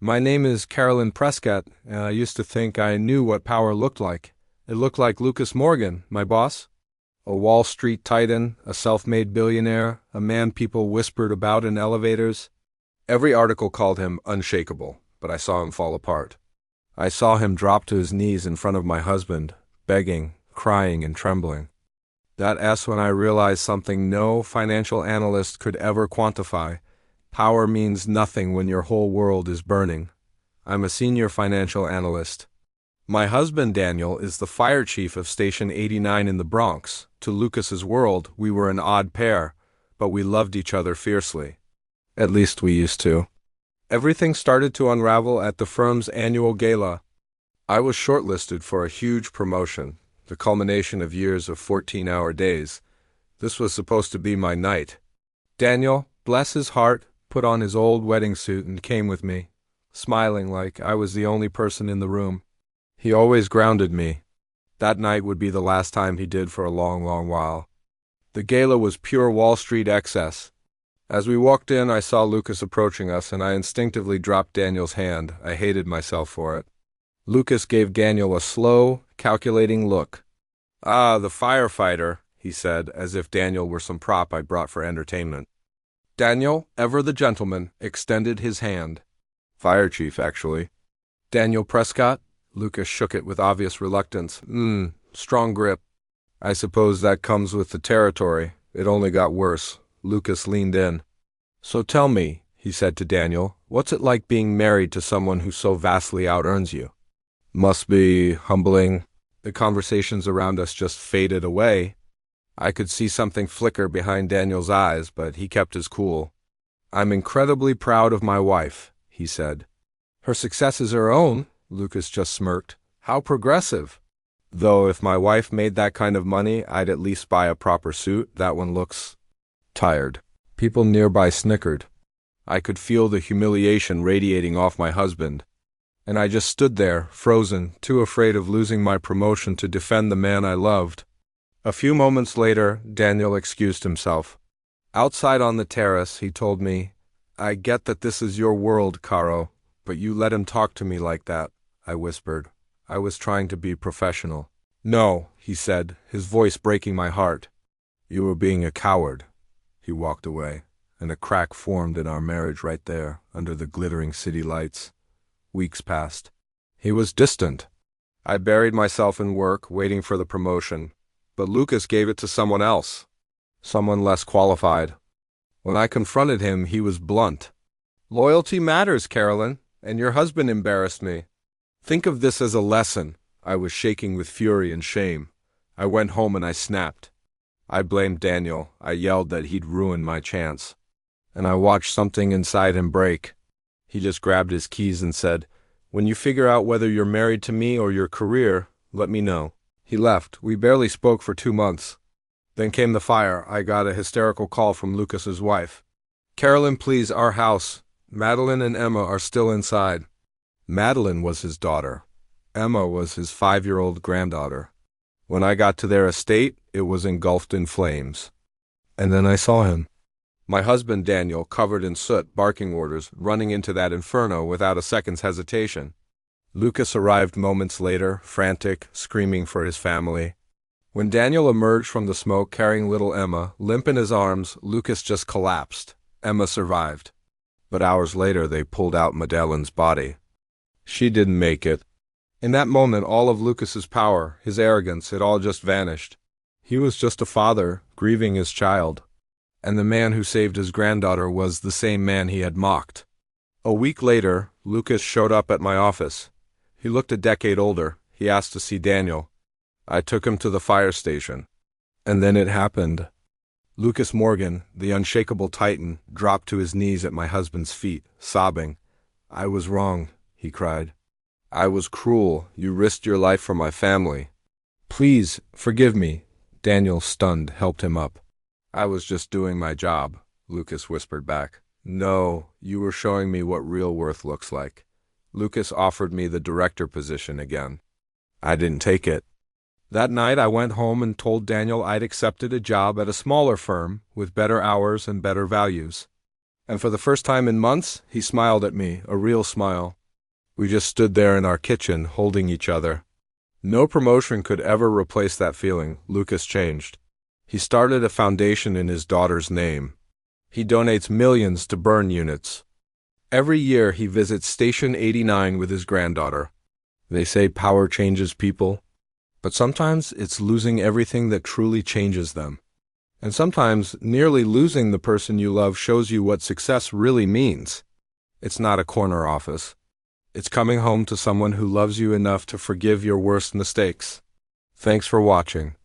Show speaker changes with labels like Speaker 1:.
Speaker 1: My name is Caroline Rescott, and I used to think I knew what power looked like. It looked like Lucas Morgan, my boss. A Wall Street titan, a self-made billionaire, a man people whispered about in elevators. Every article called him unshakable, but I saw him fall apart. I saw him drop to his knees in front of my husband, begging, crying, and trembling. That's when I realized something no financial analyst could ever quantify. Power means nothing when your whole world is burning. I'm a senior financial analyst. My husband, Daniel, is the fire chief of Station 89 in the Bronx. To Lucas's world, we were an odd pair, but we loved each other fiercely. At least we used to. Everything started to unravel at the firm's annual gala. I was shortlisted for a huge promotion, the culmination of years of 14-hour days. This was supposed to be my night. Daniel, bless his heart, put on his old wedding suit and came with me, smiling like I was the only person in the room. He always grounded me. That night would be the last time he did for a long, long while. The gala was pure Wall Street excess. As we walked in, I saw Lucas approaching us, and I instinctively dropped Daniel's hand. I hated myself for it. Lucas gave Daniel a slow, calculating look. "Ah, the firefighter," he said, as if Daniel were some prop I brought for entertainment. Daniel, ever the gentleman, extended his hand. "Fire chief, actually." "Daniel Rescott?" Lucas shook it with obvious reluctance. Strong grip. "I suppose that comes with the territory. It only got worse." Lucas leaned in. "So tell me," he said to Daniel, "what's it like being married to someone who so vastly out-earns you?" "Must be humbling." The conversations around us just faded away. I could see something flicker behind Daniel's eyes, but he kept his cool. "I'm incredibly proud of my wife," he said. "Her success is her own," Lucas just smirked. "How progressive. Though if my wife made that kind of money, I'd at least buy a proper suit. That one looks tired." People nearby snickered. I could feel the humiliation radiating off my husband. And I just stood there, frozen, too afraid of losing my promotion to defend the man I loved. A few moments later, Daniel excused himself. Outside on the terrace, he told me, "I get that this is your world, Caro, but you let him talk to me like that," I whispered. I was trying to be professional. "No," he said, his voice breaking my heart. "You were being a coward." He walked away, and a crack formed in our marriage right there, under the glittering city lights. Weeks passed. He was distant. I buried myself in work, waiting for the promotion. But Lucas gave it to someone else, someone less qualified. When I confronted him, he was blunt. "Loyalty matters, Caroline, and your husband embarrassed me. Think of this as a lesson." I was shaking with fury and shame. I went home and I snapped. I blamed Daniel. I yelled that he'd ruined my chance. And I watched something inside him break. He just grabbed his keys and said, "When you figure out whether you're married to me or your career, let me know." He left. We barely spoke for 2 months. Then came the fire. I got a hysterical call from Lucas's wife. "Caroline, please, our house. Madeline and Emma are still inside." Madeline was his daughter. Emma was his 5-year-old granddaughter. When I got to their estate, it was engulfed in flames. And then I saw him. My husband, Daniel, covered in soot, barking orders, running into that inferno without a second's hesitation. Lucas arrived moments later, frantic, screaming for his family. When Daniel emerged from the smoke carrying little Emma, limp in his arms, Lucas just collapsed. Emma survived. But hours later, they pulled out Madeline's body. She didn't make it. In that moment, all of Lucas's power, his arrogance, it all just vanished. He was just a father, grieving his child. And the man who saved his granddaughter was the same man he had mocked. A week later, Lucas showed up at my office. He looked a decade older. He asked to see Daniel. I took him to the fire station. And then it happened. Lucas Morgan, the unshakable titan, dropped to his knees at my husband's feet, sobbing. "I was wrong," he cried. "I was cruel. You risked your life for my family. Please, forgive me." Daniel, stunned, helped him up. "I was just doing my job," Lucas whispered back. "No, you were showing me what real worth looks like." Lucas offered me the director position again. I didn't take it. That night I went home and told Daniel I'd accepted a job at a smaller firm with better hours and better values. And for the first time in months, he smiled at me, a real smile. We just stood there in our kitchen, holding each other. No promotion could ever replace that feeling. Lucas changed. He started a foundation in his daughter's name. He donates millions to burn units. Every year he visits Station 89 with his granddaughter. They say power changes people, but sometimes it's losing everything that truly changes them. And sometimes nearly losing the person you love shows you what success really means. It's not a corner office. It's coming home to someone who loves you enough to forgive your worst mistakes. Thanks for watching.